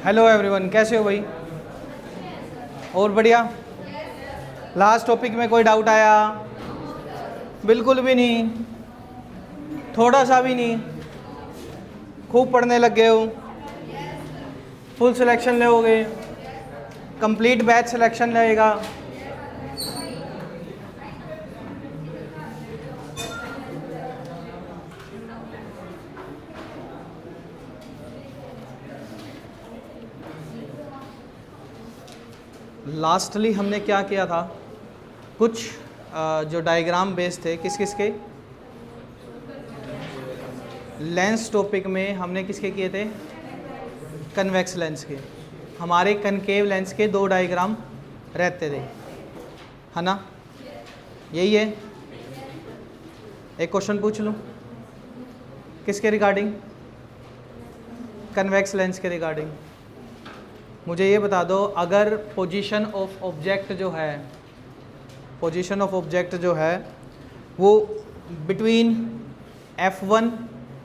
Hello everyone, कैसे हो भाई? और बढ़िया। लास्ट टॉपिक में कोई डाउट आया? बिल्कुल भी नहीं, थोड़ा सा भी नहीं। खूब पढ़ने लग गए हो, फुल सिलेक्शन लोगे, कंप्लीट बैच सिलेक्शन रहेगा। लास्टली हमने क्या किया था, कुछ जो डायग्राम बेस थे, किस किस के? लेंस टॉपिक में हमने किसके किए थे? कन्वेक्स लेंस के। हमारे कनकेव लेंस के 2 डायग्राम रहते थे, है ना? यही है। एक क्वेश्चन पूछ लूँ, किसके रिगार्डिंग? कन्वेक्स लेंस के रिगार्डिंग। मुझे ये बता दो, अगर पोजीशन ऑफ ऑब्जेक्ट जो है, पोजीशन ऑफ ऑब्जेक्ट जो है वो बिटवीन F1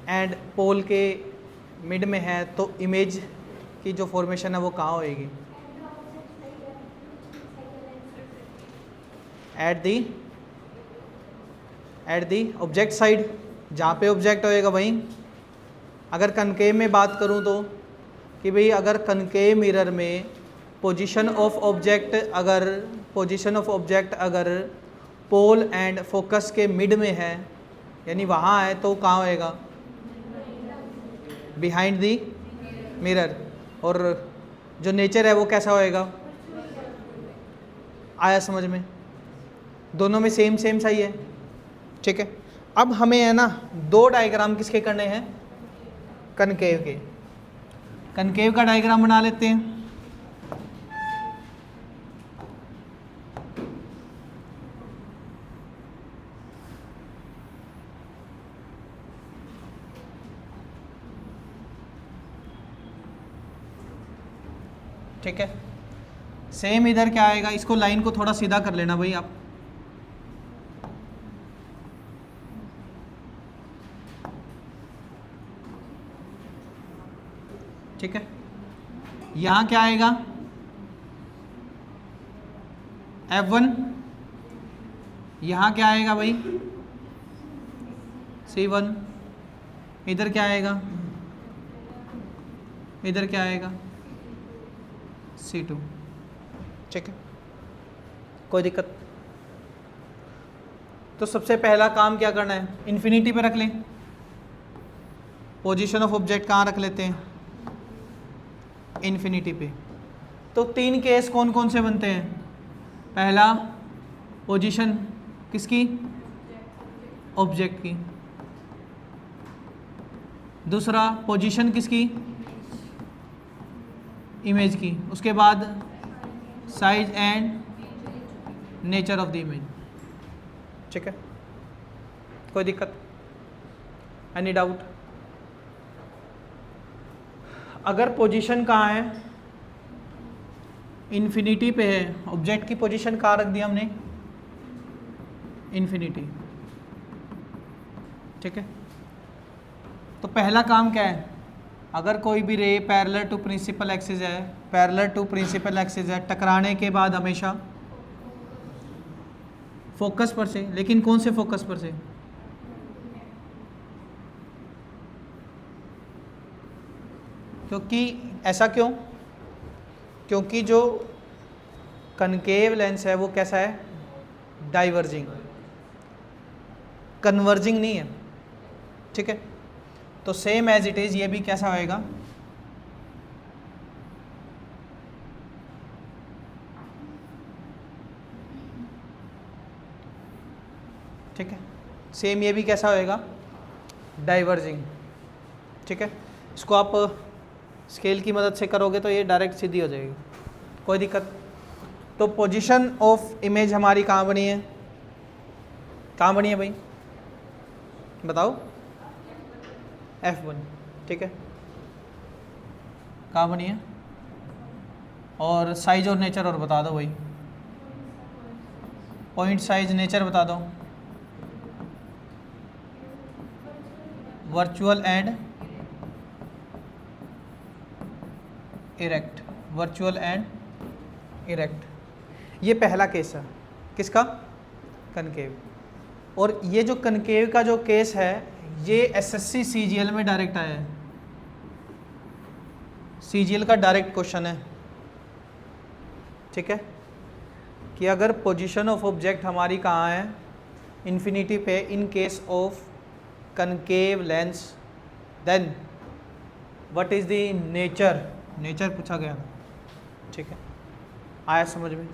एंड पोल के मिड में है, तो इमेज की जो फॉर्मेशन है वो कहाँ होएगी? एट दी ऑब्जेक्ट साइड, जहाँ पे ऑब्जेक्ट होएगा वहीं। अगर कनकेव में बात करूँ तो कि भाई अगर कनकेव मिरर में पोजीशन ऑफ ऑब्जेक्ट अगर पोल एंड फोकस के मिड में है, यानी वहाँ है, तो कहाँ होएगा? Behind the mirror. और जो नेचर है वो कैसा होएगा? आया समझ में? दोनों में सेम सा ही है, ठीक है। अब हमें है ना 2 डायग्राम किसके करने हैं? कनकेव के। कनकेव का डायग्राम बना लेते हैं। ठीक है, सेम इधर क्या आएगा? इसको लाइन को थोड़ा सीधा कर लेना भाई आप। ठीक है, यहाँ क्या आएगा? F1। यहाँ क्या आएगा भाई? C1। इधर क्या आएगा? इधर क्या आएगा? C2। ठीक है, कोई दिक्कत? तो सबसे पहला काम क्या करना है? इन्फिनिटी पे रख लें। पोजीशन ऑफ ऑब्जेक्ट कहाँ रख लेते हैं? इन्फिनिटी पे। तो 3 केस कौन कौन से बनते हैं? पहला, पोजीशन किसकी? ऑब्जेक्ट की। दूसरा, पोजीशन किसकी? इमेज की। उसके बाद size and nature of the image. ठीक है, कोई दिक्कत? Any doubt? अगर पोजीशन कहाँ है? इन्फिनिटी पे है। ऑब्जेक्ट की पोजीशन कहाँ रख दिया हमने? इन्फिनिटी। ठीक है, तो पहला काम क्या है? अगर कोई भी ray parallel to principal axis है, टकराने के बाद हमेशा फोकस पर से, लेकिन कौन से फोकस पर से? क्योंकि ऐसा क्यों? क्योंकि जो कनकेव लेंस है वो कैसा है? डाइवर्जिंग, कन्वर्जिंग नहीं है। ठीक है, तो सेम एज इट इज ये भी कैसा होएगा? ठीक है, सेम ये भी कैसा होएगा? डाइवर्जिंग। ठीक है, इसको आप स्केल की मदद से करोगे तो ये डायरेक्ट सीधी हो जाएगी, कोई दिक्कत? तो पोजीशन ऑफ इमेज हमारी कहाँ बनी है? कहाँ बनी है भाई, बताओ? F1। ठीक है, कहाँ बनी है? और साइज और नेचर और बता दो भाई। पॉइंट साइज नेचर बता दो। Virtual and erect, virtual and erect. ये पहला केस है किसका? कनकेव। और ये जो कनकेव का जो केस है ये एसएससी सीजीएल में डायरेक्ट आया है, सीजीएल का डायरेक्ट क्वेश्चन है, ठीक है, कि अगर पोजीशन ऑफ ऑब्जेक्ट हमारी कहाँ है? इन्फिनिटी पे, in case of concave lens, then what is the nature, nature पूछा गया, ठीक है, आया समझ में?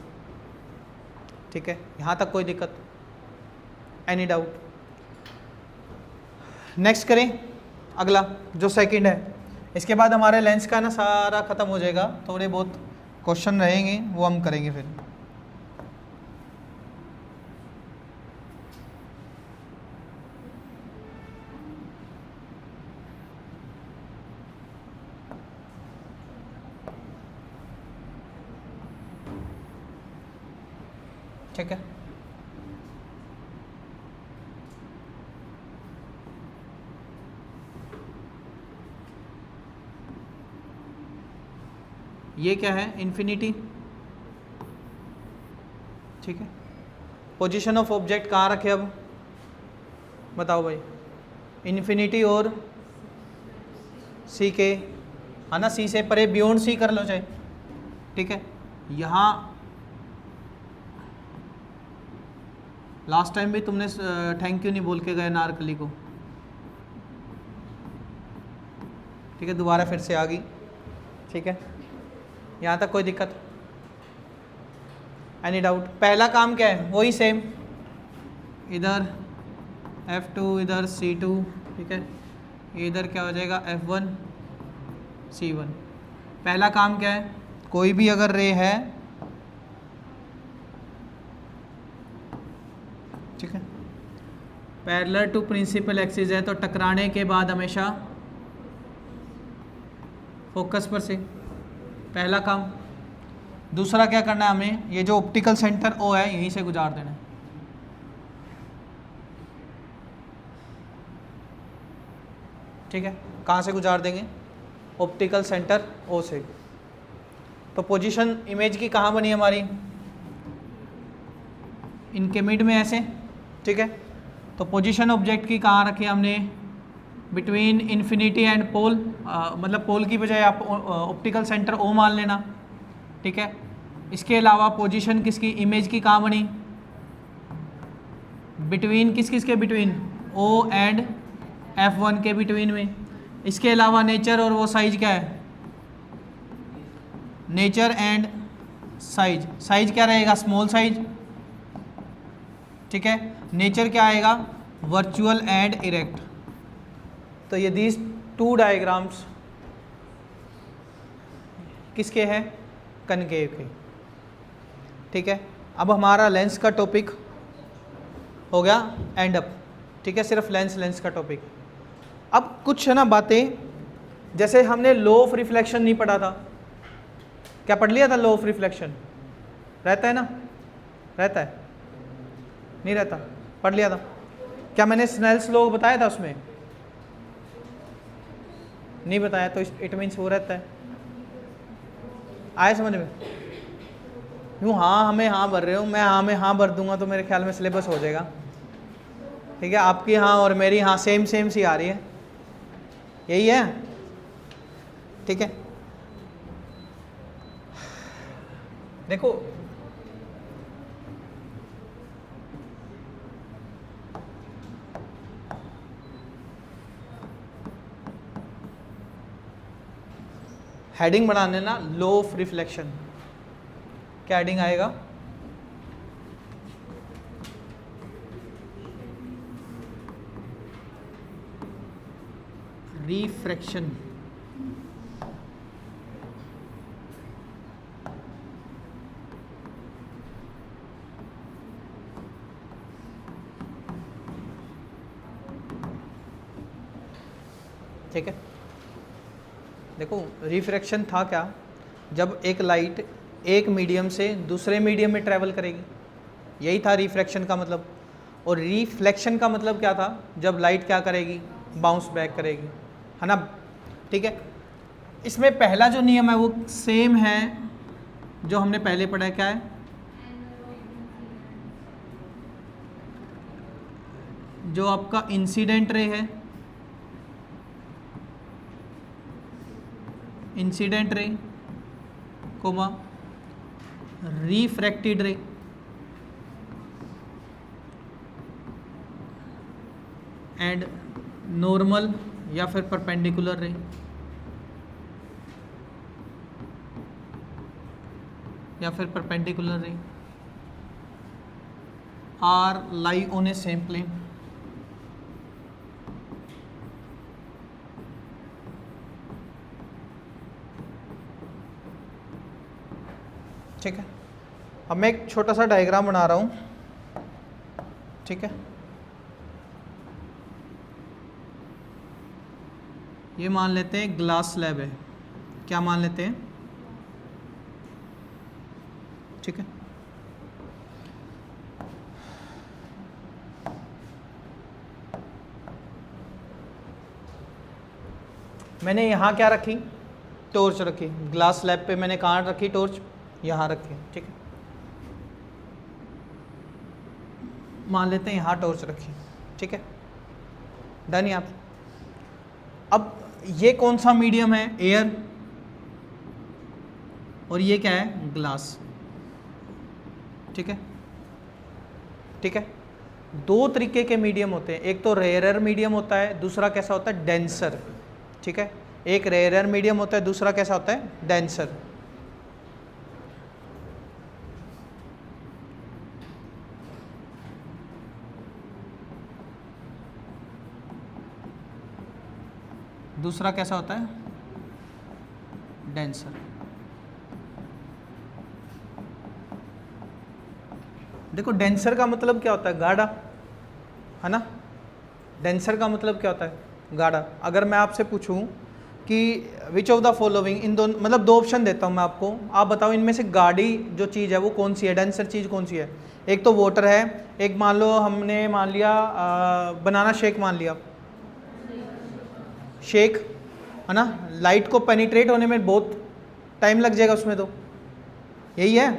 ठीक है, यहाँ तक कोई दिक्कत? Any doubt? नेक्स्ट करें अगला जो सेकंड है। इसके बाद हमारे लेंस का ना सारा ख़त्म हो जाएगा, थोड़े बहुत क्वेश्चन रहेंगे वो हम करेंगे फिर। ठीक है, ये क्या है? इन्फिनिटी, ठीक है। पोजीशन ऑफ ऑब्जेक्ट कहाँ रखे अब बताओ भाई? इन्फिनिटी और सी के, है ना, सी से परे, बियॉन्ड सी कर लो चाहे, ठीक है। यहाँ लास्ट टाइम भी तुमने थैंक यू नहीं बोल के गए नारकली को, ठीक है, दोबारा फिर से आ गई, ठीक है, यहाँ तक कोई दिक्कत? Any doubt? पहला काम क्या है? वही सेम, इधर F2 इधर C2, ठीक है, इधर क्या हो जाएगा? F1 C1। पहला काम क्या है? कोई भी अगर रे है, ठीक है, पैरेलल टू प्रिंसिपल एक्सिस है तो टकराने के बाद हमेशा फोकस पर से, पहला काम। दूसरा क्या करना है हमें? ये जो ऑप्टिकल सेंटर O है यहीं से गुजार देना है, ठीक है। कहाँ से गुजार देंगे? ऑप्टिकल सेंटर O से। तो पोजीशन इमेज की कहाँ बनी हमारी? इनके मिड में ऐसे, ठीक है। तो पोजीशन ऑब्जेक्ट की कहाँ रखी हमने? बिटवीन इन्फिनिटी एंड पोल, मतलब पोल की बजाय आप ऑप्टिकल सेंटर O मान लेना, ठीक है। इसके अलावा पोजीशन किसकी, इमेज की कहाँ बनी? बिटवीन किस किस के बिटवीन? O एंड F1 के बिटवीन में। इसके अलावा नेचर और वो साइज क्या है? नेचर एंड साइज, साइज क्या रहेगा? स्मॉल साइज, ठीक है। नेचर क्या आएगा? Virtual and erect. तो ये दीज टू डायग्राम्स किसके हैं? कनकेव के, ठीक है। अब हमारा लेंस का टॉपिक हो गया एंड अप, ठीक है, सिर्फ लेंस का टॉपिक। अब कुछ है ना बातें, जैसे हमने लॉ ऑफ रिफ्लेक्शन नहीं पढ़ा था, क्या पढ़ लिया था? लॉ ऑफ रिफ्लेक्शन रहता है ना, रहता है, नहीं रहता? पढ़ लिया था क्या? मैंने स्नेल्स लॉ बताया था उसमें? नहीं बताया, तो इट मीन्स वो रहता है। आए समझ में? यूँ हाँ हमें हाँ भर रहे हो, मैं हाँ में हाँ भर दूंगा तो मेरे ख्याल में सिलेबस हो जाएगा, ठीक है। आपकी हाँ और मेरी हाँ सेम सी आ रही है, यही है, ठीक है। देखो हेडिंग बनाने ना, लॉ ऑफ रिफ्लेक्शन, क्या हेडिंग आएगा? रिफ्रैक्शन, ठीक है। देखो रिफ्रैक्शन था क्या? जब एक लाइट एक मीडियम से दूसरे मीडियम में ट्रैवल करेगी, यही था रिफ्रैक्शन का मतलब। और रिफ्लेक्शन का मतलब क्या था? जब लाइट क्या करेगी? बाउंस बैक करेगी, है ना, ठीक है। इसमें पहला जो नियम है वो सेम है जो हमने पहले पढ़ा है, क्या है? जो आपका इंसिडेंट रे है, incident ray comma refracted ray, and normal या फिर परपेंडिकुलर रे, या फिर perpendicular ray are lie on a same plane. ठीक है, अब मैं एक छोटा सा डायग्राम बना रहा हूँ। ठीक है, ये मान लेते हैं ग्लास स्लैब है, क्या मान लेते हैं? ठीक है, मैंने यहाँ क्या रखी? टॉर्च रखी। ग्लास स्लैब पे मैंने कहाँ रखी टॉर्च? यहाँ रखी। ठीक है, मान लेते हैं यहाँ टॉर्च रखी। ठीक है, डन यहाँ पे। अब ये कौन सा मीडियम है? एयर, और ये क्या है? ग्लास। ठीक है, ठीक है, दो तरीके के मीडियम होते हैं, एक तो रेयरर मीडियम होता है, दूसरा कैसा होता है? डेंसर। ठीक है, एक रेयरर मीडियम होता है, दूसरा कैसा होता है? डेंसर। दूसरा कैसा होता है? डेंसर। देखो डेंसर का मतलब क्या होता है? गाढ़ा, है ना? डेंसर का मतलब क्या होता है? गाढ़ा। अगर मैं आपसे पूछूं कि विच ऑफ द फॉलोइंग, इन दोनों, मतलब दो ऑप्शन देता हूं मैं आपको, आप बताओ इनमें से गाढ़ी जो चीज़ है वो कौन सी है, डेंसर चीज़ कौन सी है? एक तो वाटर है, एक मान लो हमने मान लिया बनाना शेक मान लिया, शेक, है ना? लाइट को पेनिट्रेट होने में बहुत टाइम लग जाएगा उसमें, तो यही है।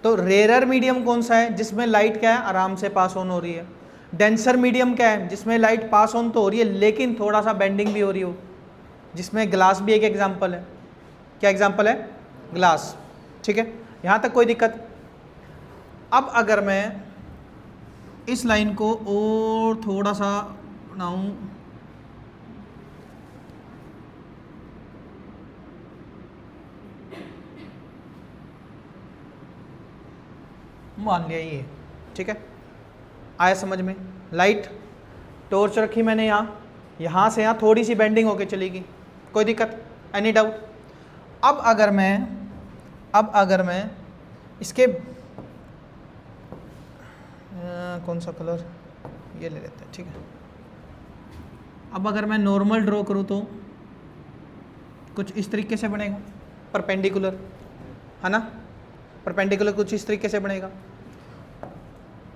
तो रेयरर मीडियम कौन सा है? जिसमें लाइट क्या है? आराम से पास ऑन हो रही है। डेंसर मीडियम क्या है? जिसमें लाइट पास ऑन तो हो रही है लेकिन थोड़ा सा बेंडिंग भी हो रही हो, जिसमें ग्लास भी एक एग्जांपल है। क्या एग्जांपल है? ग्लास। ठीक है, यहाँ तक कोई दिक्कत? अब अगर मैं इस लाइन को और थोड़ा सा बनाऊं, मान लिया ये। ठीक है, आया समझ में? लाइट टॉर्च रखी मैंने यहाँ से यहाँ थोड़ी सी बेंडिंग होके चलेगी, कोई दिक्कत? Any doubt? अब अगर मैं इसके कौन सा कलर, ये ले लेते हैं। ठीक है, अब अगर मैं नॉर्मल ड्रॉ करूँ तो कुछ इस तरीके से बनेगा, परपेंडिकुलर, है ना? परपेंडिकुलर कुछ इस तरीके से बनेगा।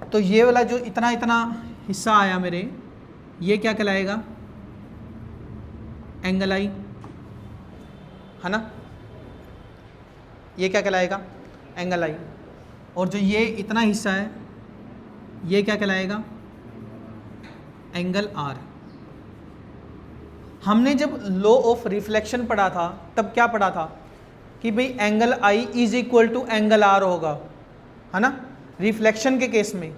तो ये वाला जो इतना इतना हिस्सा आया मेरे, ये क्या कहलाएगा? एंगल आई, है ना? ये क्या कहलाएगा? Angle i. और जो ये इतना हिस्सा है ये क्या कहलाएगा? Angle r. हमने जब लॉ ऑफ रिफ्लेक्शन पढ़ा था तब क्या पढ़ा था कि भाई angle i is equal to angle r होगा, है ना? रिफ्लेक्शन के केस में।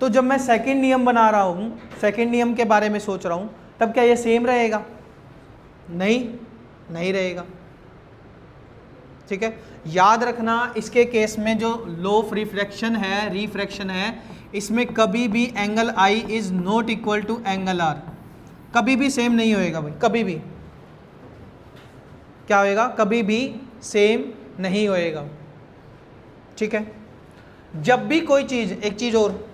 तो जब मैं सेकंड नियम बना रहा हूं, सेकंड नियम के बारे में सोच रहा हूं, तब क्या ये सेम रहेगा? नहीं रहेगा। ठीक है, याद रखना इसके केस में जो लॉ ऑफ रिफ्लेक्शन है, रिफ्रैक्शन है, इसमें कभी भी angle i is not equal to angle r, कभी भी सेम नहीं होएगा भाई, कभी भी। क्या होएगा? कभी भी सेम नहीं होएगा। ठीक है, जब भी कोई चीज़, एक चीज़ और,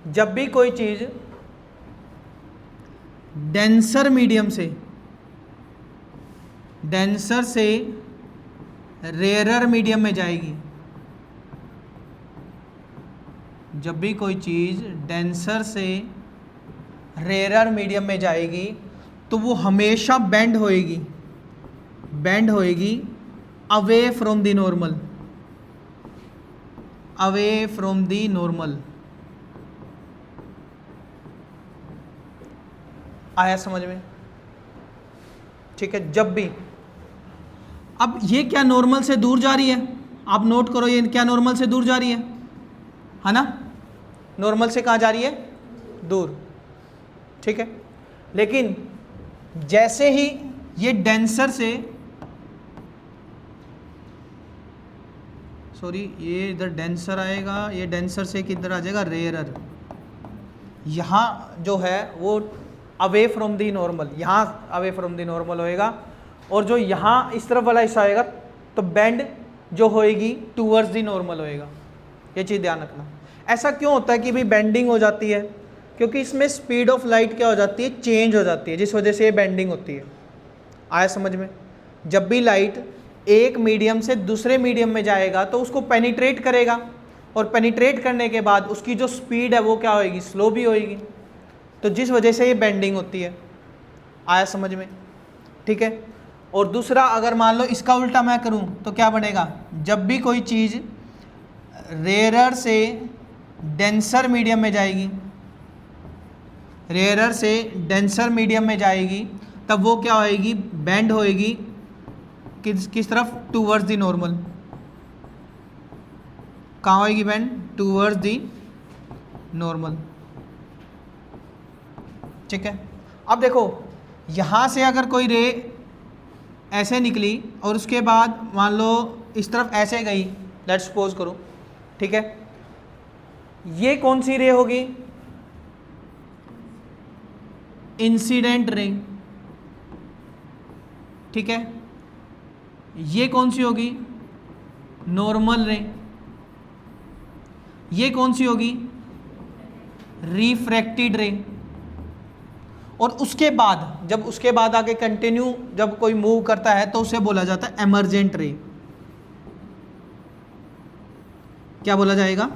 जब भी कोई चीज़ डेंसर मीडियम से, डेंसर से रेयरर मीडियम में जाएगी, जब भी कोई चीज़ डेंसर से रेयरर मीडियम में जाएगी तो वो हमेशा बेंड होएगी, बेंड होएगी away from the normal, away from the normal. आया समझ में? ठीक है, जब भी, अब ये क्या नॉर्मल से दूर जा रही है, आप नोट करो, ये क्या नॉर्मल से दूर जा रही है ना? नॉर्मल से कहाँ जा रही है? दूर। ठीक है, लेकिन जैसे ही ये डेंसर से, सॉरी ये इधर डेंसर आएगा, ये डेंसर से किधर आ जाएगा? रेयरर। यहाँ जो है वो अवे फ्रॉम दी नॉर्मल, यहाँ अवे फ्रॉम दी नॉर्मल होएगा, और जो यहाँ इस तरफ वाला हिस्सा होएगा तो बेंड जो होएगी टूवर्ड्स दी नॉर्मल होएगा। ये चीज़ ध्यान रखना। ऐसा क्यों होता है कि भाई बेंडिंग हो जाती है? क्योंकि इसमें स्पीड ऑफ लाइट क्या हो जाती है? चेंज हो जाती है, जिस वजह से ये बेंडिंग होती है। आया समझ में? जब भी लाइट एक मीडियम से दूसरे मीडियम में जाएगा तो उसको पेनिट्रेट करेगा, और पेनिट्रेट करने के बाद उसकी जो स्पीड है वो क्या होएगी? स्लो भी होएगी, तो जिस वजह से ये बेंडिंग होती है। आया समझ में? ठीक है। और दूसरा, अगर मान लो इसका उल्टा मैं करूं तो क्या बनेगा? जब भी कोई चीज़ रेयरर से डेंसर मीडियम में जाएगी, रेयरर से डेंसर मीडियम में जाएगी, तब वो क्या होएगी? बेंड होएगी किस तरफ? Towards the normal. कहाँ होएगी बेंड? Towards the normal. ठीक है। अब देखो, यहाँ से अगर कोई रे ऐसे निकली और उसके बाद मान लो इस तरफ ऐसे गई, लेट्स सपोज करो, ठीक है, ये कौन सी रे होगी? Incident ray. ठीक है। ये कौन सी होगी? नॉर्मल रे। ये कौन सी होगी? रिफ्रैक्टेड रे। और उसके बाद, जब उसके बाद आगे कंटिन्यू जब कोई मूव करता है तो उसे बोला जाता है एमर्जेंट रे। क्या बोला जाएगा?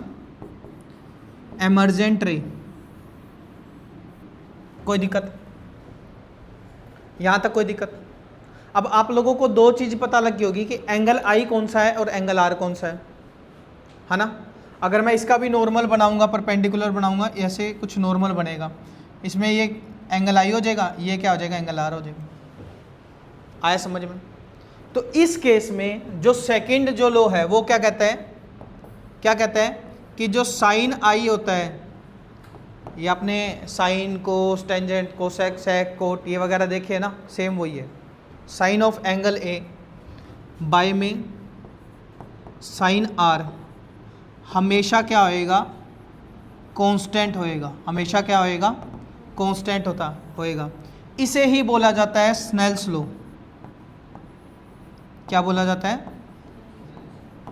एमर्जेंट रे। कोई दिक्कत? यहां तक कोई दिक्कत? अब आप लोगों को दो चीज पता लग गई होगी कि एंगल आई कौन सा है और एंगल आर कौन सा है ना? अगर मैं इसका भी नॉर्मल बनाऊंगा, परपेंडिकुलर बनाऊंगा, ऐसे कुछ नॉर्मल बनेगा, इसमें ये एंगल आई हो जाएगा, ये क्या हो जाएगा? एंगल आर हो जाएगा। आया समझ में? तो इस केस में जो सेकंड जो लो है वो क्या कहता है? क्या कहता है कि जो साइन आई होता है, ये आपने sine, cos, tangent, cosec, sec, cot ये वगैरह देखे ना, सेम वही है। Sine of angle a by में साइन आर हमेशा क्या होएगा? कांस्टेंट होएगा। हमेशा क्या होएगा? कांस्टेंट होएगा। इसे ही बोला जाता है स्नेल्स लॉ। क्या बोला जाता है?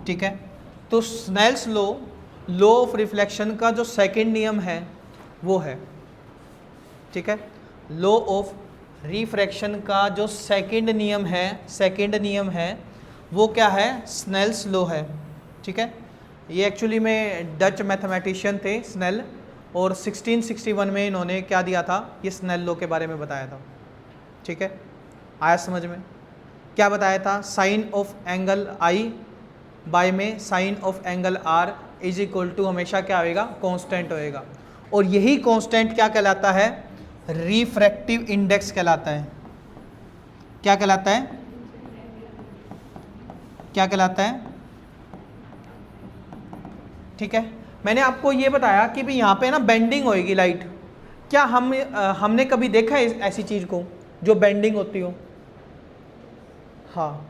ठीक है। तो Snell's law, law of reflection का जो सेकंड नियम है वो है, ठीक है। लॉ ऑफ रिफ्रैक्शन का जो सेकंड नियम है वो क्या है? स्नेल्स लॉ है, ठीक है। ये एक्चुअली में डच मैथमेटिशियन थे स्नेल, और 1661 में इन्होंने क्या दिया था? ये स्नेल लॉ के बारे में बताया था, ठीक है। आया समझ में? क्या बताया था? Sine of angle I by में sine of angle R is equal to हमेशा क्या होएगा? कांस्टेंट होएगा। और यही कांस्टेंट क्या कहलाता है? रिफ्रैक्टिव इंडेक्स कहलाता है। क्या कहलाता है? क्या कहलाता है? ठीक है। मैंने आपको ये बताया कि भाई यहाँ पे ना बेंडिंग होएगी लाइट। क्या हमने कभी देखा है ऐसी चीज़ को जो बेंडिंग होती हो? हाँ,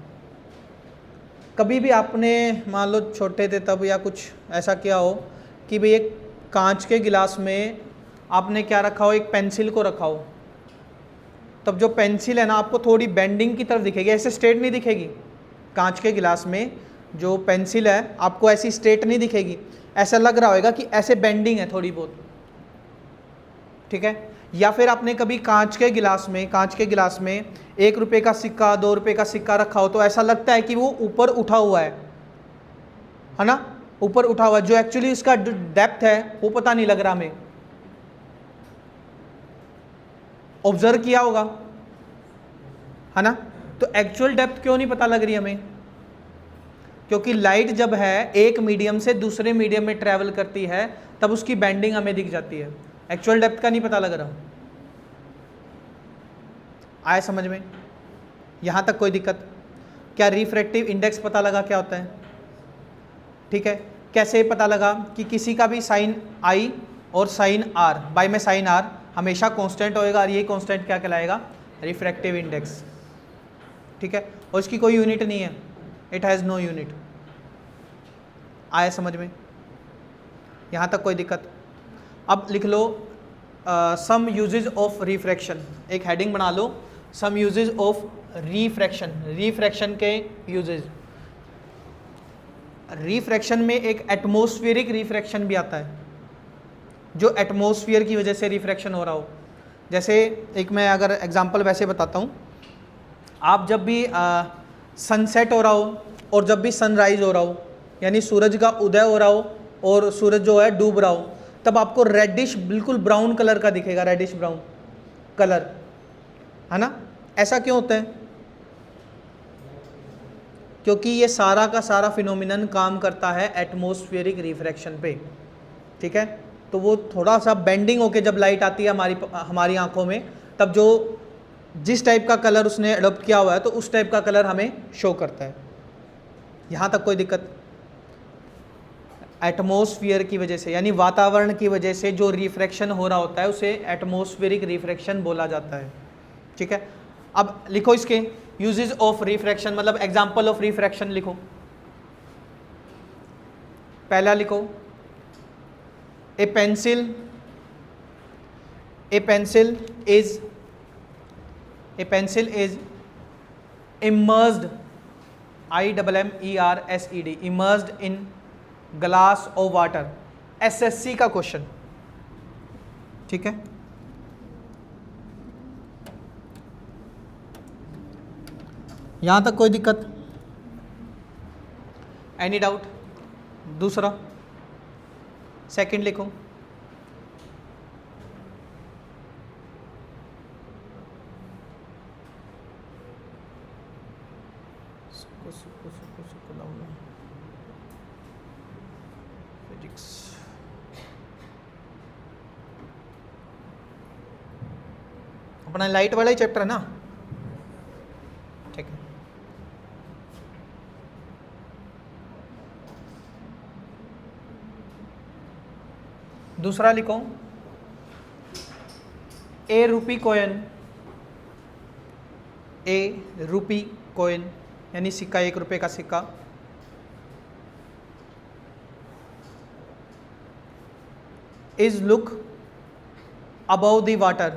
कभी भी आपने मान लो छोटे थे तब या कुछ ऐसा किया हो कि भाई एक कांच के गिलास में आपने क्या रखा हो? एक पेंसिल को रखा हो, तब जो पेंसिल है ना आपको थोड़ी बेंडिंग की तरफ दिखेगी, ऐसे स्ट्रेट नहीं दिखेगी। कांच के गिलास में जो पेंसिल है आपको ऐसी स्ट्रेट नहीं दिखेगी, ऐसा लग रहा होगा कि ऐसे बेंडिंग है थोड़ी बहुत, ठीक है। या फिर आपने कभी कांच के गिलास में 1 रुपये का सिक्का, 2 रुपये का सिक्का रखा हो तो ऐसा लगता है कि वो ऊपर उठा हुआ है ना? ऊपर उठा हुआ, जो एक्चुअली इसका डेप्थ है वो पता नहीं लग रहा हमें। ऑब्जर्व किया होगा, है ना? तो एक्चुअल डेप्थ क्यों नहीं पता लग रही हमें? क्योंकि लाइट जब है एक मीडियम से दूसरे मीडियम में ट्रैवल करती है तब उसकी बेंडिंग हमें दिख जाती है, एक्चुअल डेप्थ का नहीं पता लग रहा। आए समझ में? यहाँ तक कोई दिक्कत? क्या रिफ्रैक्टिव इंडेक्स पता लगा क्या होता है? ठीक है, कैसे पता लगा कि किसी का भी साइन आई और साइन आर, बाई में साइन आर हमेशा कांस्टेंट होएगा और ये कांस्टेंट क्या कहलाएगा? Refractive index. ठीक है, और इसकी कोई यूनिट नहीं है, इट हैज़ नो यूनिट। आया समझ में? यहाँ तक कोई दिक्कत? अब लिख लो सम यूजेज ऑफ रिफ्रैक्शन, एक हेडिंग बना लो, सम यूजेज ऑफ रिफ्रैक्शन, रिफ्रैक्शन के यूजेज। रिफ्रैक्शन में एक एटमॉस्फेरिक रिफ्रैक्शन भी आता है, जो एटमॉस्फेयर की वजह से रिफ्रैक्शन हो रहा हो। जैसे एक मैं अगर एग्जांपल वैसे बताता हूँ, आप जब भी सनसेट हो रहा हो और जब भी सनराइज हो रहा हो, यानी सूरज का उदय हो रहा हो और सूरज जो है डूब रहा हो, तब आपको रेडिश बिल्कुल ब्राउन कलर का दिखेगा, रेडिश ब्राउन कलर, है ना? ऐसा क्यों होता है? क्योंकि ये सारा का सारा फिनोमिनन काम करता है एटमॉस्फेरिक रिफ्रैक्शन पे। ठीक है, तो वो थोड़ा सा बेंडिंग होके जब लाइट आती है हमारी आंखों में, तब जो जिस टाइप का कलर उसने अडॉप्ट किया हुआ है तो उस टाइप का कलर हमें शो करता है। यहाँ तक कोई दिक्कत? एटमॉस्फेयर की वजह से, यानी वातावरण की वजह से जो रिफ्रैक्शन हो रहा होता है उसे एटमॉस्फेरिक रिफ्रैक्शन बोला जाता है। ठीक है, अब लिखो इसके यूजेस ऑफ रिफ्रैक्शन, मतलब एग्जांपल ऑफ रिफ्रैक्शन लिखो। पहला लिखो, ए pencil is immersed, IMMERSED, immersed in glass of water, SSC का क्वेश्चन। ठीक है, यहां तक कोई दिक्कत? Any doubt? दूसरा, सेकंड लिखो, फिजिक्स। अपना लाइट वाला ही चैप्टर है ना? ठीक है, दूसरा लिखो, ए रूपी कॉइन, यानी सिक्का, 1 रुपए का सिक्का, is look above the water,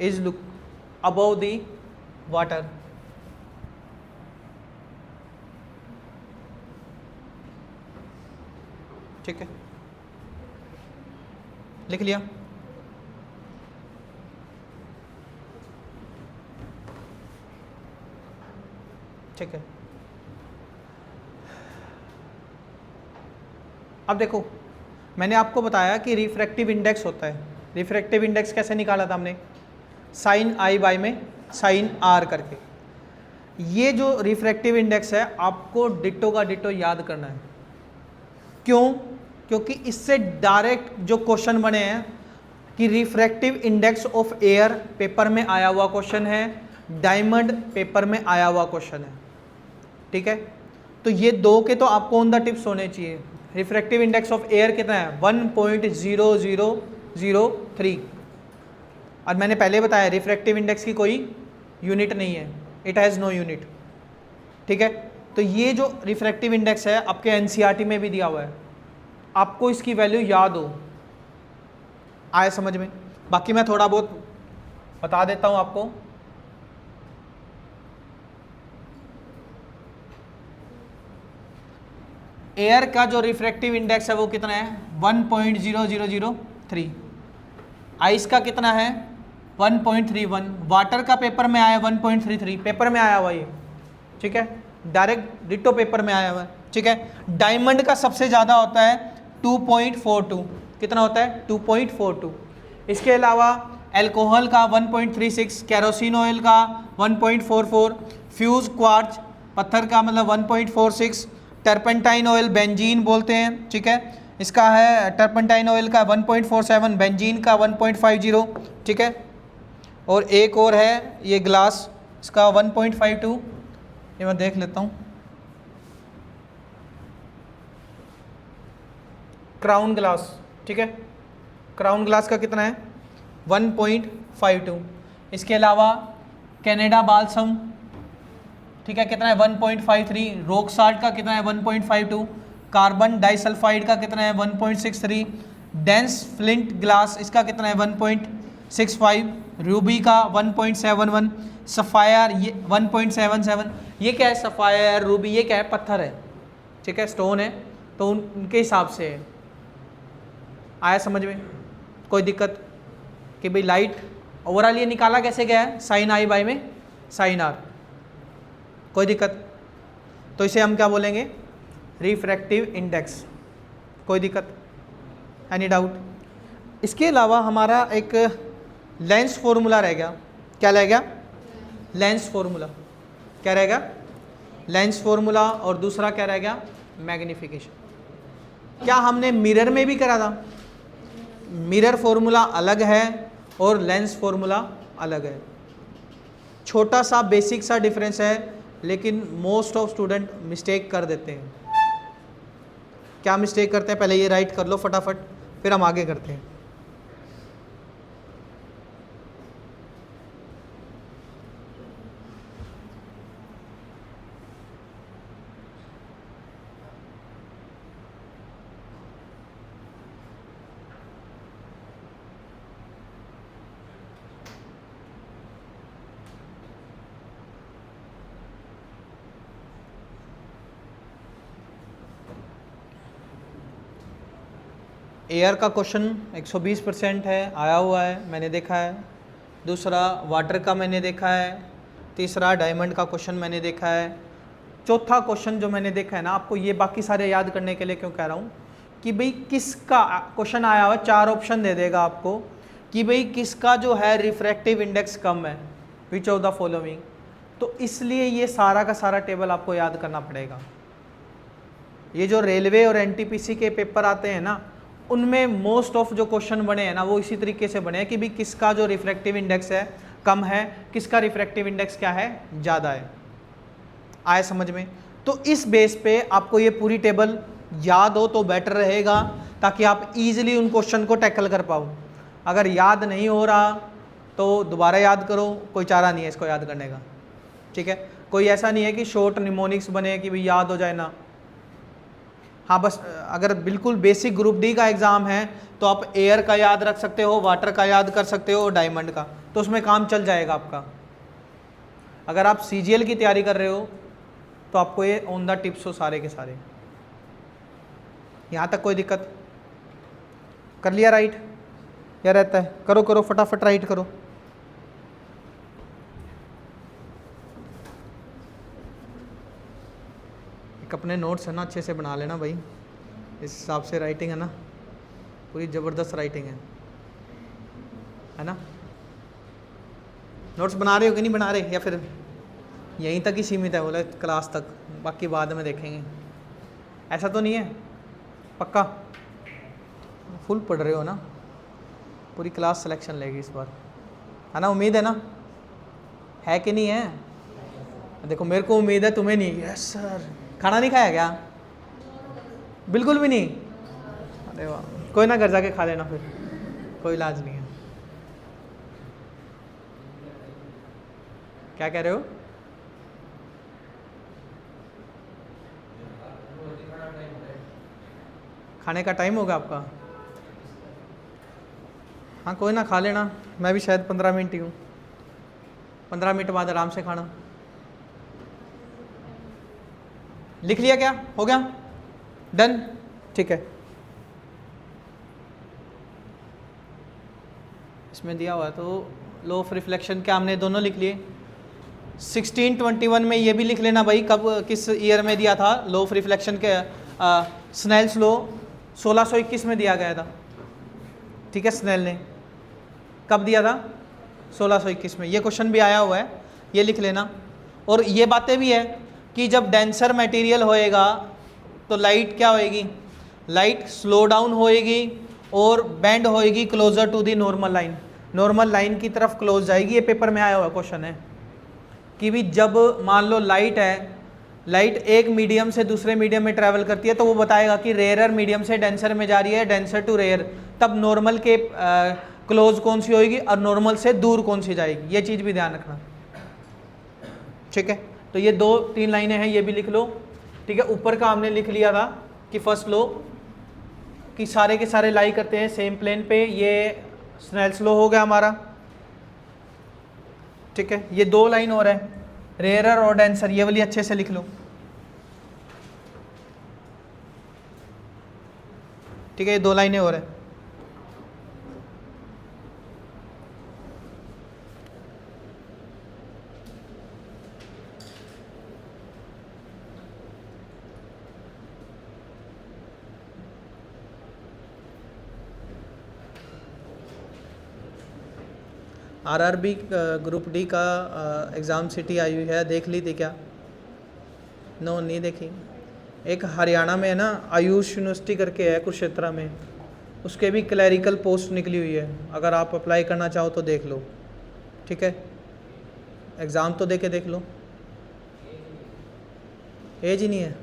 is look above the water. ठीक है, लिख लिया? ठीक है, अब देखो, मैंने आपको बताया कि रिफ्रैक्टिव इंडेक्स होता है। रिफ्रैक्टिव इंडेक्स कैसे निकाला था हमने? साइन आई बाई में साइन आर करके। ये जो रिफ्रैक्टिव इंडेक्स है आपको डिटो का डिटो याद करना है। क्यों? क्योंकि इससे डायरेक्ट जो क्वेश्चन बने हैं कि refractive index of air paper में आया हुआ क्वेश्चन है, डायमंड पेपर में आया हुआ क्वेश्चन है। ठीक है, तो ये दो के तो आपको ऑन द टिप्स होने चाहिए। रिफ्रैक्टिव इंडेक्स ऑफ एयर कितना है? 1.0003। और मैंने पहले बताया रिफ्रैक्टिव इंडेक्स की कोई यूनिट नहीं है, इट हैज़ नो यूनिट। ठीक है, तो ये जो रिफ्रैक्टिव इंडेक्स है आपके एनसीईआरटी में भी दिया हुआ है, आपको इसकी वैल्यू याद हो। आए समझ में? बाकी मैं थोड़ा बहुत बता देता हूँ आपको। एयर का जो रिफ्रैक्टिव इंडेक्स है वो कितना है? 1.0003। आइस का कितना है? 1.31। वाटर का पेपर में आया 1.33, पेपर में आया हुआ ये। ठीक है, डायरेक्ट डिटो पेपर में आया हुआ है। ठीक है, डायमंड का सबसे ज़्यादा होता है 2.42। कितना होता है? 2.42। इसके अलावा एल्कोहल का 1.36, कैरोसिन ऑयल का 1.44, फ्यूज क्वार्ट्ज पत्थर का मतलब 1.46, टर्पेंटाइन ऑयल बेंजीन बोलते हैं, ठीक है, इसका है टर्पेंटाइन ऑयल का 1.47, बेंजीन का 1.50, ठीक है। और एक और है ये ग्लास, इसका 1.52, ये मैं देख लेता हूँ, क्राउन ग्लास, ठीक है, क्राउन ग्लास का कितना है 1.52। इसके अलावा कनाडा बाल्सम, ठीक है, कितना है 1.53, रॉक साल्ट का कितना है 1.52, कार्बन डाइसल्फाइड का कितना है 1.63, डेंस फ्लिंट ग्लास इसका कितना है 1.65, रूबी का 1.71, सफ़ायर ये 1.77। ये क्या है सफ़ायर रूबी, ये क्या है पत्थर है, ठीक है, स्टोन है, तो उनके हिसाब से है। आया समझ में? कोई दिक्कत कि भाई लाइट ओवरऑल ये निकाला कैसे गया है साइन आई बाई में साइन आर, कोई दिक्कत? तो इसे हम क्या बोलेंगे रिफ्रैक्टिव इंडेक्स, कोई दिक्कत? Any doubt? इसके अलावा हमारा एक लेंस फॉर्मूला रह गया, क्या रह गया लेंस फॉर्मूला, क्या रहेगा लेंस फॉर्मूला, और दूसरा क्या रह गया मैग्नीफिकेशन। क्या हमने मिरर में भी करा था? मिरर फॉर्मूला अलग है और लेंस फॉर्मूला अलग है, छोटा सा बेसिक सा डिफरेंस है, लेकिन मोस्ट ऑफ स्टूडेंट मिस्टेक कर देते हैं। क्या मिस्टेक करते हैं पहले ये राइट कर लो फटाफट, फिर हम आगे करते हैं। एयर का क्वेश्चन 120% है, आया हुआ है, मैंने देखा है। दूसरा वाटर का मैंने देखा है। तीसरा डायमंड का क्वेश्चन मैंने देखा है। चौथा क्वेश्चन जो मैंने देखा है ना, आपको ये बाकी सारे याद करने के लिए क्यों कह रहा हूँ कि भाई किसका क्वेश्चन आया हुआ, 4 ऑप्शन दे देगा आपको कि भाई किसका जो है रिफ्रैक्टिव इंडेक्स कम है, विच ऑफ द फॉलोइंग। तो इसलिए ये सारा का सारा टेबल आपको याद करना पड़ेगा। ये जो रेलवे और एनटीपीसी के पेपर आते हैं ना, उनमें मोस्ट ऑफ जो क्वेश्चन बने हैं ना वो इसी तरीके से बने हैं कि भाई किसका जो रिफ्रैक्टिव इंडेक्स है कम है, किसका रिफ्रैक्टिव इंडेक्स क्या है ज़्यादा है। आए समझ में? तो इस बेस पे आपको ये पूरी टेबल याद हो तो बेटर रहेगा, ताकि आप इजीली उन क्वेश्चन को टैकल कर पाओ। अगर याद नहीं हो रहा तो दोबारा याद करो, कोई चारा नहीं है इसको याद करने का, ठीक है। कोई ऐसा नहीं है कि शॉर्ट निमोनिक्स बने कि भाई याद हो जाए ना। हाँ बस अगर बिल्कुल बेसिक ग्रुप डी का एग्ज़ाम है तो आप एयर का याद रख सकते हो, वाटर का याद कर सकते हो और डायमंड का, तो उसमें काम चल जाएगा आपका। अगर आप सीजीएल की तैयारी कर रहे हो तो आपको ये ऑन द टिप्स हो सारे के सारे। यहाँ तक कोई दिक्कत? कर लिया राइट? क्या रहता है? करो करो फटाफट राइट करो। एक अपने नोट्स है ना अच्छे से बना लेना भाई, इस हिसाब से राइटिंग है ना पूरी ज़बरदस्त राइटिंग है ना। नोट्स बना रहे हो कि नहीं बना रहे, या फिर यहीं तक ही सीमित है बोला क्लास तक, बाकी बाद में देखेंगे? ऐसा तो नहीं है? पक्का फुल पढ़ रहे हो ना? पूरी क्लास सिलेक्शन लेगी इस बार, है ना? उम्मीद है ना? है कि नहीं है? देखो मेरे को उम्मीद है, तुम्हें नहीं। Yes sir. खाना नहीं खाया क्या? बिल्कुल भी नहीं? अरे वाह, कोई ना घर जाके खा लेना फिर, कोई इलाज नहीं है। क्या कह रहे हो? खाने का टाइम होगा आपका? हाँ कोई ना, खा लेना। मैं भी शायद 15 मिनट ही हूँ, 15 मिनट बाद आराम से खाना। लिख लिया? क्या हो गया? डन? ठीक है। इसमें दिया हुआ है तो लॉ ऑफ रिफ्लेक्शन क्या हमने दोनों लिख लिए। 1621 में ये भी लिख लेना भाई, कब किस ईयर में दिया था लॉ ऑफ रिफ्लेक्शन के। स्नेल्स लॉ 1621 में दिया गया था, ठीक है। स्नेल ने कब दिया था? 1621 में। ये क्वेश्चन भी आया हुआ है ये लिख लेना। और ये बातें भी है कि जब डेंसर मटेरियल होएगा तो लाइट क्या होएगी, लाइट स्लो डाउन होएगी और बेंड होएगी closer to the normal line, normal line की तरफ क्लोज जाएगी। ये पेपर में आया हुआ क्वेश्चन है कि भी जब मान लो लाइट है, लाइट एक मीडियम से दूसरे मीडियम में ट्रैवल करती है तो वो बताएगा कि रेयर मीडियम से डेंसर में जा रही है, डेंसर टू रेयर, तब नॉर्मल के क्लोज कौन सी होएगी और नॉर्मल से दूर कौन सी जाएगी, ये चीज़ भी ध्यान रखना। ठीक है, तो ये 2-3 लाइनें हैं, ये भी लिख लो। ठीक है, ऊपर का हमने लिख लिया था कि फर्स्ट लो कि सारे के सारे लाई करते हैं सेम प्लेन पे, ये स्नेल्स लॉ हो गया हमारा। ठीक है, ये 2 लाइन और है, रेयरर और डेंसर, ये वाली अच्छे से लिख लो। ठीक है, ये 2 लाइनें और है। आरआरबी ग्रुप डी का एग्ज़ाम सिटी आई हुई है, देख ली थी क्या? नो, नहीं देखी। एक हरियाणा में है ना, आयुष यूनिवर्सिटी करके है कुरुक्षेत्र में, उसके भी क्लैरिकल पोस्ट निकली हुई है, अगर आप अप्लाई करना चाहो तो देख लो। ठीक है, एग्ज़ाम तो दे के देख लो। एज ही नहीं है,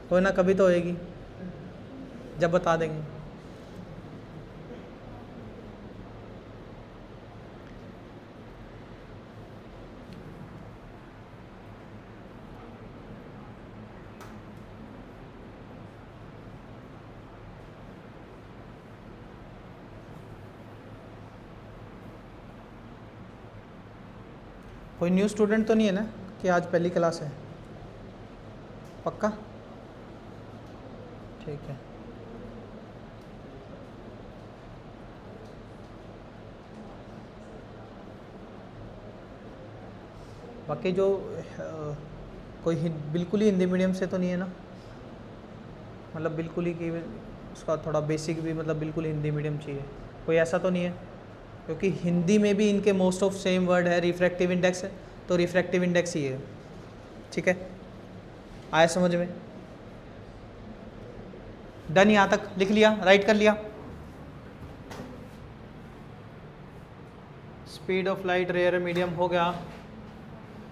कोई ना कभी तो होएगी, जब बता देंगे। कोई न्यू स्टूडेंट तो नहीं है ना कि आज पहली क्लास है? पक्का? ठीक है। बाकी जो कोई बिल्कुल ही हिंदी मीडियम से तो नहीं है ना, मतलब बिल्कुल ही कि उसका थोड़ा बेसिक भी मतलब बिल्कुल हिंदी मीडियम चाहिए, कोई ऐसा तो नहीं है? क्योंकि हिंदी में भी इनके मोस्ट ऑफ सेम वर्ड है, रिफ्रैक्टिव इंडेक्स है, तो रिफ्रैक्टिव इंडेक्स ही है। ठीक है, आया समझ में? डन, यहाँ तक लिख लिया, राइट कर लिया। Speed of light rare medium हो गया,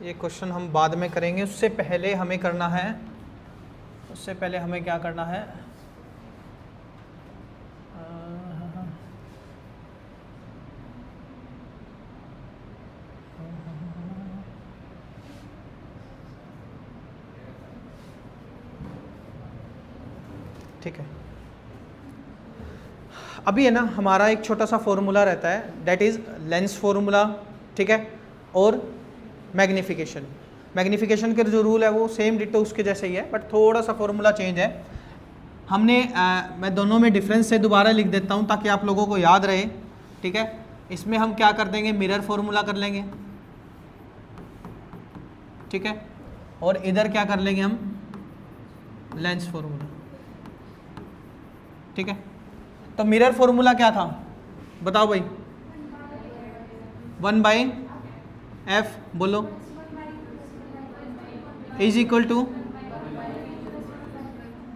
ये क्वेश्चन हम बाद में करेंगे। उससे पहले हमें करना है, उससे पहले हमें क्या करना है, ठीक है। अभी है ना हमारा एक छोटा सा फॉर्मूला रहता है, दैट इज़ लेंस फॉर्मूला। ठीक है, और मैग्नीफिकेशन। मैग्नीफिकेशन के जो रूल है वो सेम डिटो उसके जैसे ही है, बट थोड़ा सा फॉर्मूला चेंज है। हमने मैं दोनों में डिफरेंस से दोबारा लिख देता हूँ ताकि आप लोगों को याद रहे। ठीक है, इसमें हम क्या कर देंगे, मिरर फॉर्मूला कर लेंगे। ठीक है, और इधर क्या कर लेंगे हम, लेंस फॉर्मूला। ठीक है, तो मिरर फॉर्मूला क्या था बताओ भाई? 1/f बोलो is equal to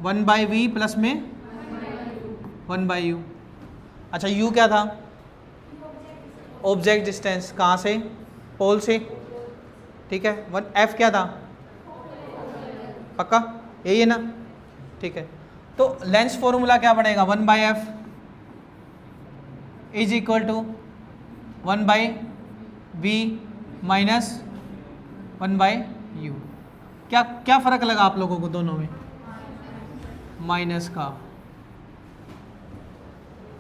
1/v plus में 1/u। अच्छा, u क्या था? ऑब्जेक्ट डिस्टेंस, कहाँ से? पोल से। ठीक है, f क्या था? पक्का यही है ना? ठीक है, तो लेंस फॉर्मूला क्या बनेगा, 1/f is equal to 1/v minus 1/u। क्या क्या फ़र्क लगा आप लोगों को दोनों में? माइनस का।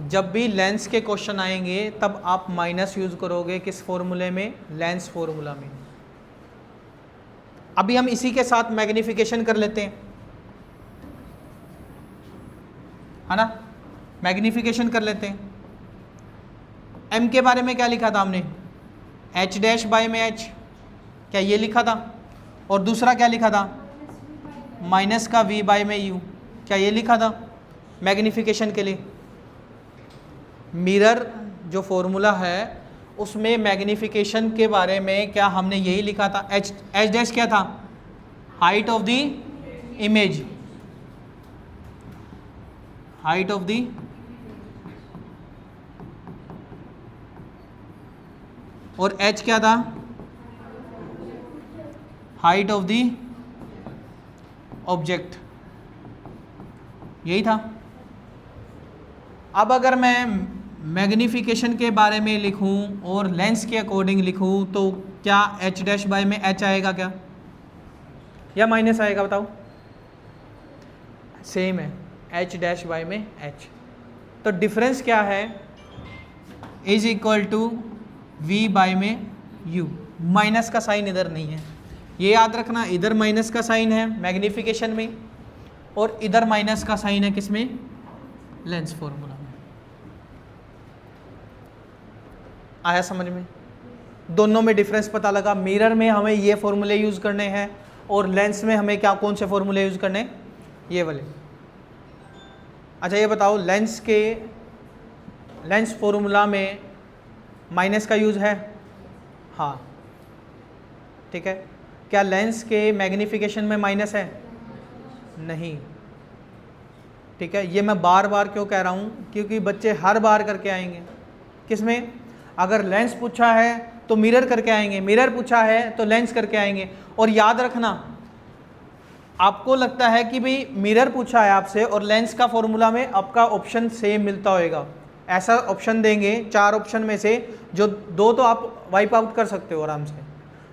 जब भी लेंस के क्वेश्चन आएंगे तब आप माइनस यूज करोगे, किस फॉर्मूले में? लेंस फॉर्मूला में। अभी हम इसी के साथ मैग्नीफिकेशन कर लेते हैं, है ना? मैग्नीफिकेशन कर लेते हैं। m के बारे में क्या लिखा था हमने? h डैश बाय में h, क्या ये लिखा था? और दूसरा क्या लिखा था? माइनस का v बाय में u, क्या ये लिखा था? मैग्नीफिकेशन के लिए मिरर जो फॉर्मूला है उसमें मैग्निफिकेशन के बारे में क्या हमने यही लिखा था, एच डैश क्या था, height of the image, height of the और एच क्या था, हाइट ऑफ द ऑब्जेक्ट, यही था। अब अगर मैं मैग्निफिकेशन के बारे में लिखूं और लेंस के अकॉर्डिंग लिखूं तो क्या एच डैश बाय में एच आएगा क्या, या माइनस आएगा, बताओ। सेम है, एच डैश बाय में एच। तो डिफरेंस क्या है, is equal to v by में यू। माइनस का साइन इधर नहीं है, ये याद रखना, इधर माइनस का साइन है मैग्निफिकेशन में और इधर माइनस का साइन है किसमें, लेंस फॉर्मूला में। आया समझ में? दोनों में डिफरेंस पता लगा। मिरर में हमें ये फॉर्मूले यूज़ करने हैं और लेंस में हमें क्या, कौन से फॉर्मूले यूज़ करने हैं, ये वाले। अच्छा ये बताओ, लेंस फॉर्मूला में माइनस का यूज़ है? हाँ, ठीक है। क्या लेंस के मैग्निफिकेशन में माइनस है? नहीं, ठीक है। ये मैं बार बार क्यों कह रहा हूँ, क्योंकि बच्चे हर बार करके आएंगे। किसमें? अगर लेंस पूछा है तो मिरर करके आएंगे, मिरर पूछा है तो लेंस करके आएंगे। और याद रखना, आपको लगता है कि भाई मिरर पूछा है आपसे और लेंस का फॉर्मूला में आपका ऑप्शन सेम मिलता होएगा, ऐसा ऑप्शन देंगे 4 ऑप्शन में से जो 2 तो आप वाइप आउट कर सकते हो आराम से,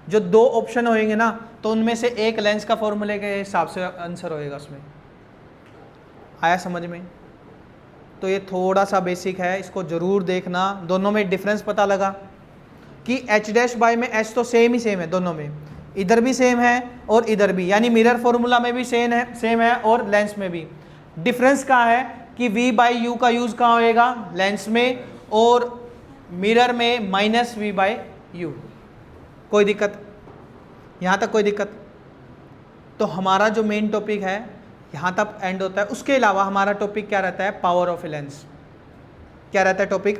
जो 2 ऑप्शन होंगे ना तो उनमें से एक लेंस का फॉर्मूले के हिसाब से आंसर होएगा उसमें। आया समझ में? तो ये थोड़ा सा बेसिक है, इसको ज़रूर देखना। दोनों में डिफरेंस पता लगा कि एच डैश बाय में एच तो सेम ही सेम है दोनों में, इधर भी सेम है और इधर भी, यानी मिरर फॉर्मूला में भी सेम है और लेंस में भी। डिफरेंस कहाँ है कि v बाई यू का यूज़ कहाँ होएगा, लेंस में, और मिरर में माइनस v बाई यू। कोई दिक्कत? यहाँ तक कोई दिक्कत? तो हमारा जो मेन टॉपिक है यहाँ तक एंड होता है। उसके अलावा हमारा टॉपिक क्या रहता है, पावर ऑफ लेंस। क्या रहता है टॉपिक?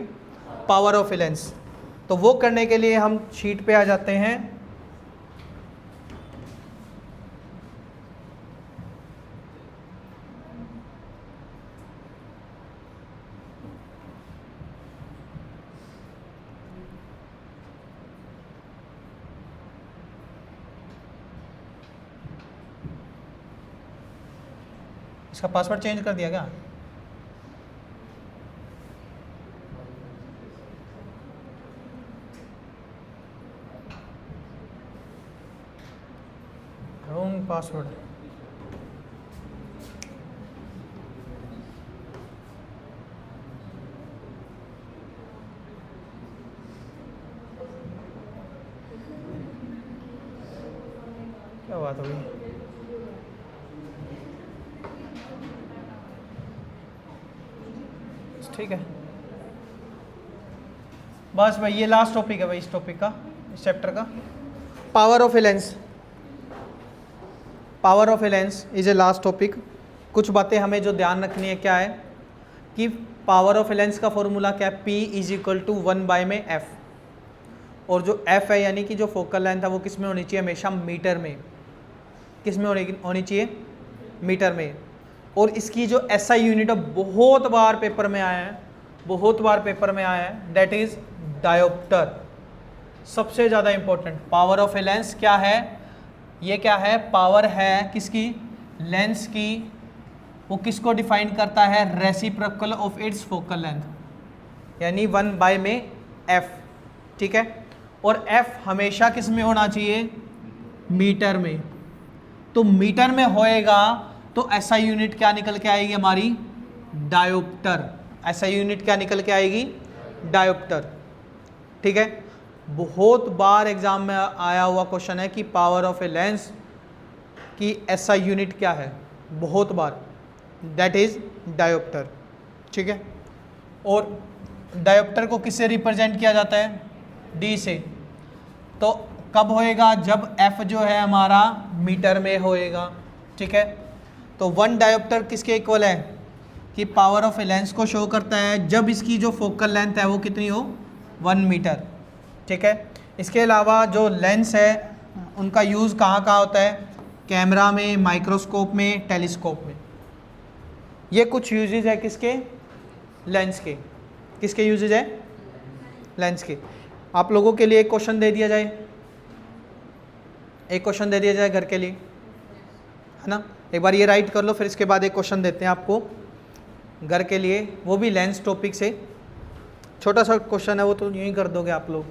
Power of lens. तो वो करने के लिए हम शीट पे आ जाते हैं। इसका पासवर्ड चेंज कर दिया क्या? Wrong password. क्या बात हो गई? ठीक है, बस भाई ये लास्ट टॉपिक है भाई इस टॉपिक का, इस चैप्टर का। Power of a lens, power of a lens is a last topic. कुछ बातें हमें जो ध्यान रखनी है क्या है कि पावर ऑफ ए लेंस का फॉर्मूला क्या है, P is equal to 1 by में F। और जो F है यानी कि जो फोकल लेंथ है वो किस में होनी चाहिए, हमेशा मीटर में। किस में होनी चाहिए? मीटर में। और इसकी जो SI यूनिट है बहुत बार पेपर में आया है, बहुत बार पेपर में आया है, दैट इज डायोप्टर। सबसे ज़्यादा important power of a lens क्या है, ये क्या है, पावर है किसकी, लेंस की। वो किसको डिफाइन करता है, reciprocal of its focal length, यानी 1 बाय में F। ठीक है, और F हमेशा किस में होना चाहिए, मीटर में। तो मीटर में होएगा तो SI यूनिट क्या निकल के आएगी हमारी, डायोप्टर। SI यूनिट क्या निकल के आएगी, डायोप्टर। ठीक है, बहुत बार एग्जाम में आया हुआ क्वेश्चन है कि पावर ऑफ ए लेंस की SI यूनिट क्या है, बहुत बार, दैट इज डायोप्टर। ठीक है, और डायोप्टर को किससे रिप्रेजेंट किया जाता है, D से। तो कब होएगा, जब F जो है हमारा मीटर में होएगा। ठीक है, तो 1 डायोप्टर किसके इक्वल है कि पावर ऑफ ए लेंस को शो करता है जब इसकी जो फोकल लेंथ है वो कितनी हो, 1 मीटर। ठीक है। इसके अलावा जो लेंस है उनका यूज़ कहाँ कहाँ होता है, कैमरा में, माइक्रोस्कोप में, टेलीस्कोप में। ये कुछ यूजेज है किसके, लेंस के। किसके यूजेज है, लेंस के। आप लोगों के लिए एक क्वेश्चन दे दिया जाए, एक क्वेश्चन दे दिया जाए घर के लिए, है ना। एक बार ये राइट कर लो, फिर इसके बाद एक क्वेश्चन देते हैं आपको घर के लिए, वो भी लेंस टॉपिक से। छोटा सा क्वेश्चन है, वो तो यूँ ही कर दोगे आप लोग।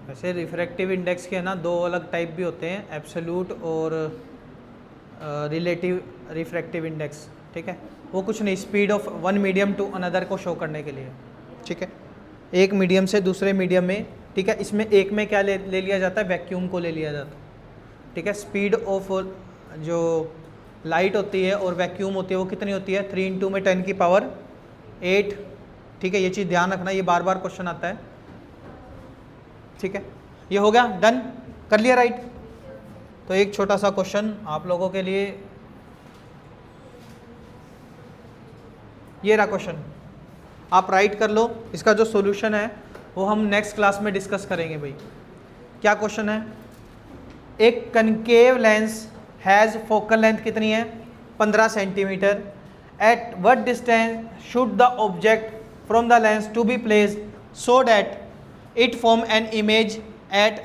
वैसे रिफ्रैक्टिव इंडेक्स के है ना दो अलग टाइप भी होते हैं, एब्सोल्यूट और रिलेटिव रिफ्रैक्टिव इंडेक्स। ठीक है, वो कुछ नहीं, speed of one medium to another को शो करने के लिए। ठीक है, एक मीडियम से दूसरे मीडियम में। ठीक है, इसमें एक में क्या ले लिया जाता है, वैक्यूम को ले लिया जाता है। ठीक है, स्पीड ऑफ जो लाइट होती है और वैक्यूम होती है वो कितनी होती है, 3 × 10⁸ ठीक है, ये चीज़ ध्यान रखना, ये बार बार क्वेश्चन आता है। ठीक है, ये हो गया, डन कर लिया, राइट। तो एक छोटा सा क्वेश्चन आप लोगों के लिए, ये रहा क्वेश्चन, आप राइट कर लो। इसका जो सॉल्यूशन है वो हम नेक्स्ट क्लास में डिस्कस करेंगे भाई। क्या क्वेश्चन है, एक concave lens has focal length कितनी है, 15 centimetre. At what distance should the object from the lens to be placed so that it form an image at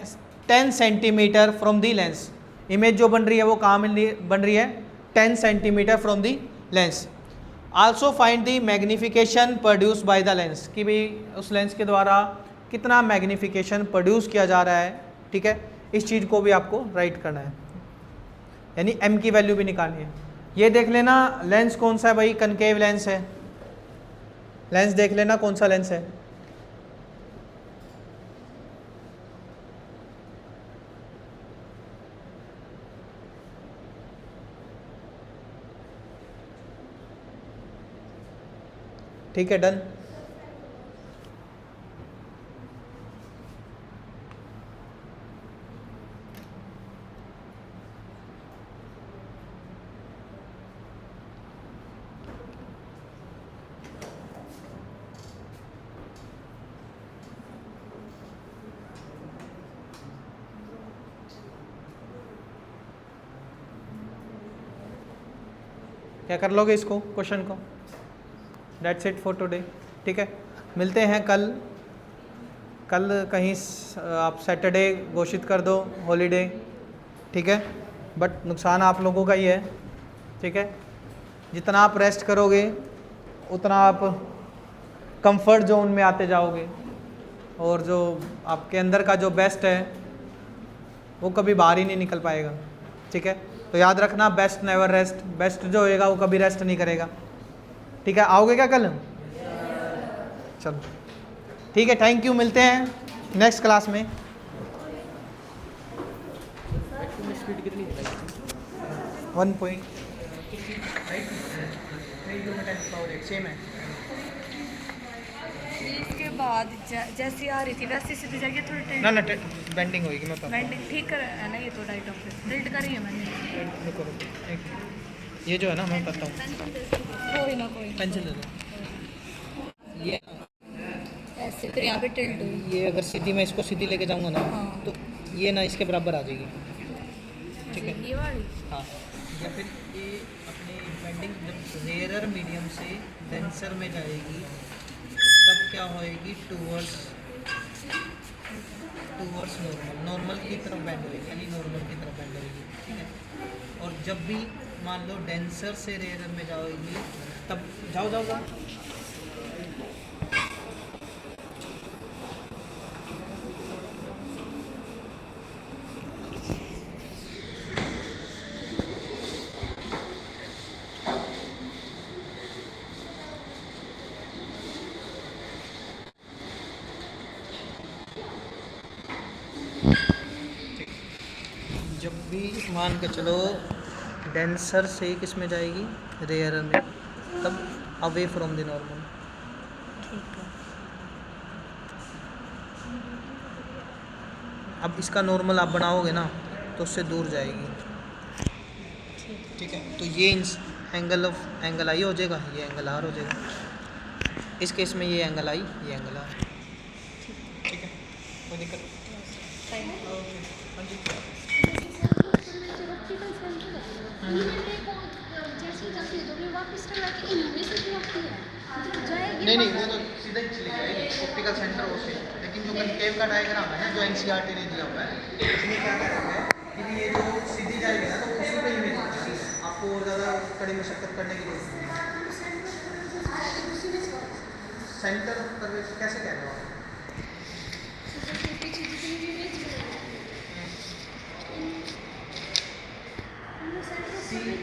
10 centimetre from the lens. Image जो बन रही है वो कहाँ बन रही है, 10 centimetre from the lens. Also find the magnification produce by the lens, कि भाई उस लेंस के द्वारा कितना मैग्निफिकेशन प्रोड्यूस किया जा रहा है। ठीक है, इस चीज़ को भी आपको राइट करना है, यानी m की वैल्यू भी निकालनी है। ये देख लेना लेंस कौन सा है भाई, कनकेव लेंस है। लेंस देख लेना कौन सा लेंस है। ठीक है, डन। क्या कर लोगे इसको, क्वेश्चन को। That's it for today। ठीक है, मिलते हैं कल। कल कहीं आप सैटरडे घोषित कर दो हॉलीडे। ठीक है, बट नुकसान आप लोगों का ही है। ठीक है, जितना आप रेस्ट करोगे उतना आप कंफर्ट जोन में आते जाओगे, और जो आपके अंदर का जो बेस्ट है वो कभी बाहर ही नहीं निकल पाएगा। ठीक है, तो याद रखना, बेस्ट नेवर रेस्ट। बेस्ट जो होएगा वो कभी रेस्ट नहीं करेगा। ठीक है, आओगे क्या कल, चलो ठीक है, थैंक यू, मिलते हैं नेक्स्ट क्लास में। स्पीड कितनी है, 1.3 सेम है। इसके बाद जैसी आ रही थी वैसे सीधी जाके थोड़ी टाइम ना बेंडिंग होगी, मैं बेंडिंग ठीक कर है ना, ये तो राइट ऑफ बिल्ड करी है मैंने। रुको, ये जो है ना, मैं बताता हूँ, कोई ना कोई पेंसिल दे दो। ये ऐसे फिर यहाँ पे टिल्ट हुई, ये अगर सीधी मैं इसको सीधी लेके जाऊँगा ना, हाँ। तो ये ना इसके बराबर आ जाएगी। ठीक है, ये वाली, हाँ। या फिर ये अपनी बेंडिंग जब रेयर मीडियम से डेंसर में जाएगी तब क्या होएगी, टूवर्ड्स नॉर्मल की तरफ बेंड होएगी, यानी नॉर्मल की तरफ बेंड होएगी। ठीक है, और जब भी मान लो डेंसर से रेयर में जाओगी तब जाओ जब भी मान के चलो डेंसर से किस में जाएगी, रेयरर में, तब अवे फ्रॉम द नॉर्मल। ठीक है। अब इसका नॉर्मल आप बनाओगे ना तो उससे दूर जाएगी। ठीक ठीक है, तो ये एंगल आई हो जाएगा, ये एंगल आर हो जाएगा। इस केस में ये एंगल आई, ये एंगल आर। ठीक है, कोई दिक्कत? फाइन। हाँ जी। नहीं नहीं, वो तो सीधा ही चली जाएगी ऑप्टिकल सेंटर वो से। लेकिन जो कनकेव का डायग्राम है ना, जो एनसीईआरटी ने दिया हुआ है, इसमें क्या कह रहा है कि ये जो सीधी जाएगी ना तो उसी पे इमेज आएगी, आपको और ज़्यादा कड़ी मशक्कत करने की जरूरत नहीं है। सेंटर कर्वेचर कैसे कह रहे हो आप?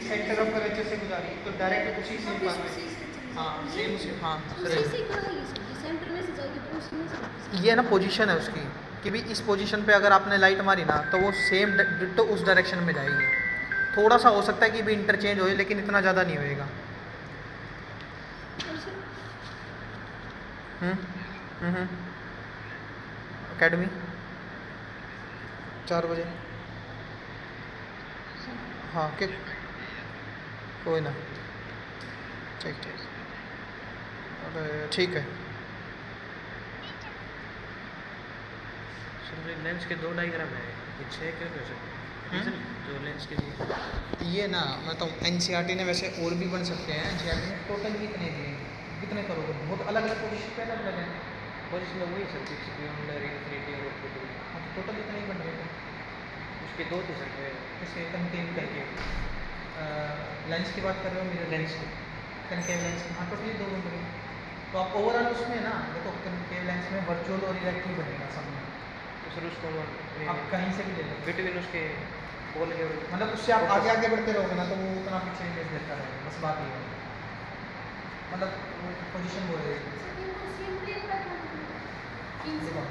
सेंटर ऑफ कर्वेचर से गुजारी तो डायरेक्ट उसी से पास में। हाँ सेम उसी, हाँ ये ना पोजीशन है उसकी कि भी इस पोजीशन पे अगर आपने लाइट मारी ना तो वो सेम डिट्टो उस डायरेक्शन में जाएगी। थोड़ा सा हो सकता है कि भी इंटरचेंज हो, लेकिन इतना ज़्यादा नहीं होएगा। अकेडमी 4 बजे। हाँ कि कोई ना, ठीक ठीक, अरे ठीक है। सर लेंस के 2 डायग्राम है, कुछ है क्या कर सकते हैं जो लेंस के लिए? ये ना मतलब एनसीईआरटी ने वैसे और भी बन सकते हैं। एनसीईआरटी ने टोटल कितने दिए, कितने करोगे? बहुत अलग अलग पोजीशन पे अलग अलग है। पोजीशन में वही सर, फिक्स बियॉन्ड इन्फिनिटी और ऑप्टिकल। हाँ तो टोटल इतने ही बन रहे थे। उसके 2 थे सर। इसके कनकेव करके लेंस की बात कर रहे हो, मेरे लेंस की कनकेव लेंस की, हाँ टोटली 2 बन रहे। तो आप ओवरऑल उसमें ना देखो, कनकेव लेंस में वर्चुअल और इलेक्ट्रिक बनेगा सब में। तो सर उसको आप कहीं से भी ले लो, बिटवीन उसके बोल के मतलब उससे आप आगे आगे बढ़ते रहोगे ना तो वो उतना पीछे इमेज देता रहेगा। बस बात ये है, मतलब वो पोजीशन बोल रही है। देखो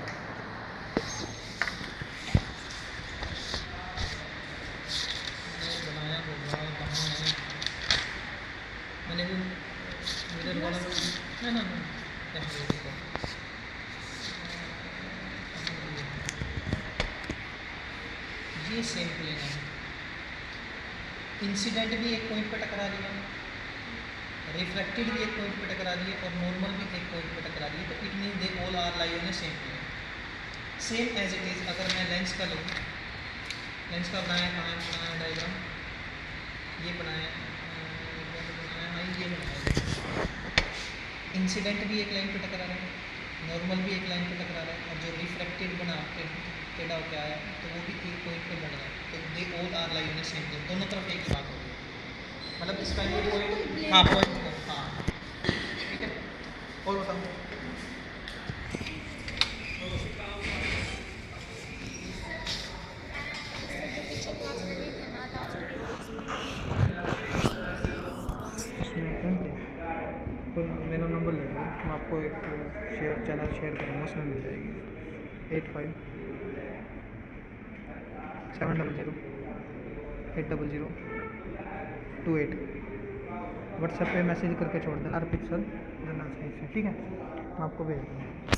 बनाया होगा कहाँ है, मैंने भी मिरर वाला ना ये सेम प्लेन है। इंसिडेंट भी एक पॉइंट पे टकरा रही है, रिफ्लेक्टेड भी एक पॉइंट पे टकरा रही है और नॉर्मल भी एक पॉइंट पे टकरा रही है। तो it mean they all are lie on same plane, same as it is. अगर मैं लेंस का लूँ, लेंस का बनाया कहाँ है, बनाया डायग्राम, ये बनाया हाँ ये बनाया। इंसिडेंट भी एक लाइन पे टकरा रहा है, नॉर्मल भी एक लाइन पे टकरा रहा है, और जो रिफ्लेक्टेड बना टेढ़ा होकर आया तो वो भी एक पॉइंट पे बन रहा है। तो they all are lie on same plane, दोनों तरफ एक ही बात होगी। मतलब इसका ये पॉइंट, हाँ पॉइंट, हाँ ठीक है। और बताओ मेरा नंबर ले लो, मैं आपको एक चैनल शेयर करूँगा, उसमें मिल जाएगी 8570080028। व्हाट्सएप पे मैसेज करके छोड़ देना अर्पित सर, ठीक है, मैं आपको भेज दूँगा।